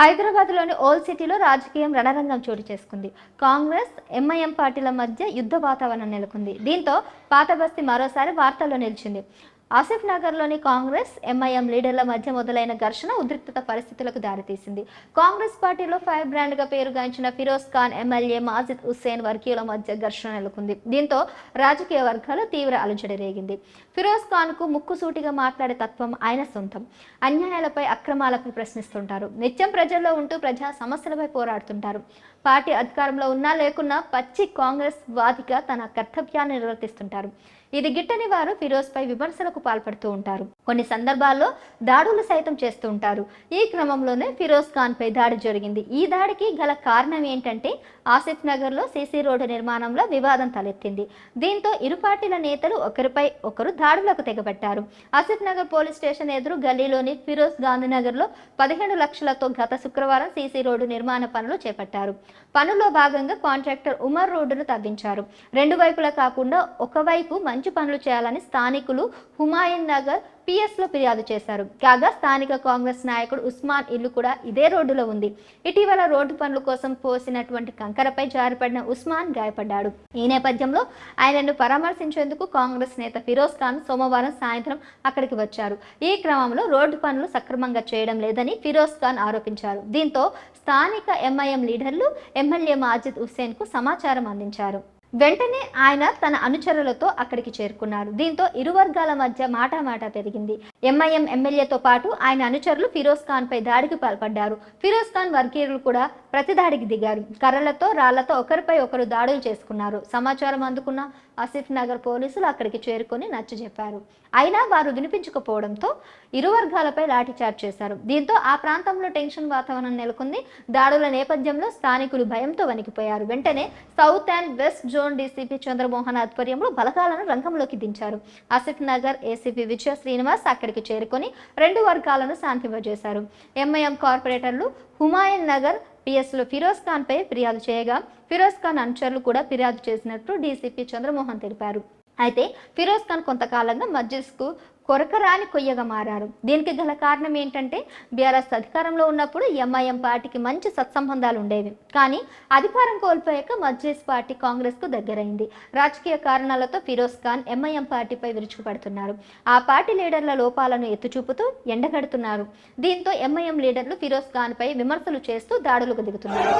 హైదరాబాద్లోని ఓల్డ్ సిటీలో రాజకీయం రణరంగం చోటు చేసుకుంది. కాంగ్రెస్, ఎంఐఎం పార్టీల మధ్య యుద్ధ వాతావరణం నెలకొంది. దీంతో పాత బస్తీ మరోసారి వార్తల్లో నిలిచింది. ఆసిఫ్ నగర్లోని కాంగ్రెస్, ఎంఐఎం లీడర్ల మధ్య మొదలైన ఘర్షణ ఉద్రిక్తత పరిస్థితులకు దారితీసింది. కాంగ్రెస్ పార్టీలో ఫైర్ బ్రాండ్గా పేరుగాంచిన ఫిరోజ్ ఖాన్, ఎమ్మెల్యే మాజిద్ హుస్సేన్ వర్గీయుల మధ్య ఘర్షణ నెలకొంది. దీంతో రాజకీయ వర్గాల్లో తీవ్ర అలజడి రేగింది. ఫిరోజ్ ఖాన్కు ముక్కుసూటిగా మాట్లాడే తత్వం ఆయన సొంతం. అన్యాయాలపై, అక్రమాలపై ప్రశ్నిస్తుంటారు. నిత్యం ప్రజల్లో ఉంటూ ప్రజా సమస్యలపై పోరాడుతుంటారు. పార్టీ అధికారంలో ఉన్నా లేకున్నా పచ్చి కాంగ్రెస్ వాదిగా తన కర్తవ్యాన్ని నిర్వర్తిస్తుంటారు. ఇది గిట్టని వారు ఫిరోజ్ పై విమర్శలకు పాల్పడుతూ ఉంటారు. కొన్ని సందర్భాల్లో దాడులు సైతం చేస్తూ ఉంటారు. ఈ క్రమంలోనే ఫిరోజ్ ఖాన్ పై దాడి జరిగింది. ఈ దాడికి గల కారణం ఏంటంటే ఆసిఫ్ నగర్ లో సీసీ రోడ్డు నిర్మాణంలో వివాదం తలెత్తింది. దీంతో ఇరు పార్టీల నేతలు ఒకరిపై ఒకరు దాడులకు తెగబట్టారు. ఆసిఫ్ నగర్ పోలీస్ స్టేషన్ ఎదురు గల్లీలోని ఫిరోజ్ గాంధీనగర్ లో 15 లక్షలతో గత శుక్రవారం సీసీ రోడ్డు నిర్మాణ పనులు చేపట్టారు. పనుల్లో భాగంగా కాంట్రాక్టర్ ఉమర్ రోడ్డును తవ్వించారు. రెండు వైపులా కాకుండా ఒకవైపు మంచి పనులు చేయాలని స్థానికులు హుమాయూన్ నగర్ PS లో ఫిర్యాదు చేశారు. కాగా స్థానిక కాంగ్రెస్ నాయకుడు ఉస్మాన్ ఇల్లు కూడా ఇదే రోడ్డులో ఉంది. ఇటీవల రోడ్డు పనుల కోసం పోసినటువంటి కంకరపై జారిపడిన ఉస్మాన్ గాయపడ్డాడు. ఈ నేపథ్యంలో ఆయనను పరామర్శించేందుకు కాంగ్రెస్ నేత ఫిరోజ్ ఖాన్ సోమవారం సాయంత్రం అక్కడికి వచ్చారు. ఈ క్రమంలో రోడ్డు పనులు సక్రమంగా చేయడం లేదని ఫిరోజ్ ఖాన్ ఆరోపించారు. దీంతో స్థానిక ఎంఐఎం లీడర్లు ఎమ్మెల్యే మాజిద్ హుస్సేన్ కు సమాచారం అందించారు. వెంటనే ఆయన తన అనుచరులతో అక్కడికి చేరుకున్నారు. దీంతో ఇరు వర్గాల మధ్య మాటామాటా పెరిగింది. ఎంఐఎం ఎమ్మెల్యేతో పాటు ఆయన అనుచరులు ఫిరోజ్ ఖాన్ పై దాడికి పాల్పడ్డారు. ఫిరోజ్ ఖాన్ వర్గీయులు కూడా ప్రతిదాడికి దిగారు. కర్రలతో, రాళ్లతో ఒకరిపై ఒకరు దాడులు చేసుకున్నారు. సమాచారం అందుకున్న ఆసిఫ్ నగర్ పోలీసులు అక్కడికి చేరుకొని నచ్చజెప్పారు. అయినా వారు వినిపించకపోవడంతో ఇరు వర్గాలపై లాఠీచార్జ్ చేశారు. దీంతో ఆ ప్రాంతంలో టెన్షన్ వాతావరణం నెలకొంది. దాడుల నేపథ్యంలో స్థానికులు భయంతో వణికిపోయారు. వెంటనే south and west zone DCP Chandramohan ఆధ్వర్యంలో బలగాలను రంగంలోకి దించారు. ఆసిఫ్ నగర్ ఏసీపీ విజయ శ్రీనివాస్ అక్కడికి చేరుకొని రెండు వర్గాలను శాంతింపజేశారు. ఎంఐఎం కార్పొరేటర్లు హుమాయూన్ నగర్ PS లో ఫిరోజ్ ఖాన్ పై ఫిర్యాదు చేయగా ఫిరోజ్ ఖాన్ అనుచరులు కూడా ఫిర్యాదు చేసినట్లు డీసీపీ చంద్రమోహన్ తెలిపారు. అయితే ఫిరోజ్ ఖాన్ కొంతకాలంగా మజ్లిస్కు కొరకరాని కొయ్యగా మారారు. దీనికి గల కారణం ఏంటంటే బీఆర్ఎస్ అధికారంలో ఉన్నప్పుడు ఎంఐఎం పార్టీకి మంచి సత్సంబంధాలు ఉండేవి. కానీ అధికారం కోల్పోయాక మజ్లిస్ పార్టీ కాంగ్రెస్ కు దగ్గరైంది. రాజకీయ కారణాలతో ఫిరోజ్ ఖాన్ ఎంఐఎం పార్టీపై విరుచుకుపడుతున్నారు. ఆ పార్టీ లీడర్ల లోపాలను ఎత్తుచూపుతూ ఎండగడుతున్నారు. దీంతో ఎంఐఎం లీడర్లు ఫిరోజ్ ఖాన్ పై విమర్శలు చేస్తూ దాడులకు దిగుతున్నారు.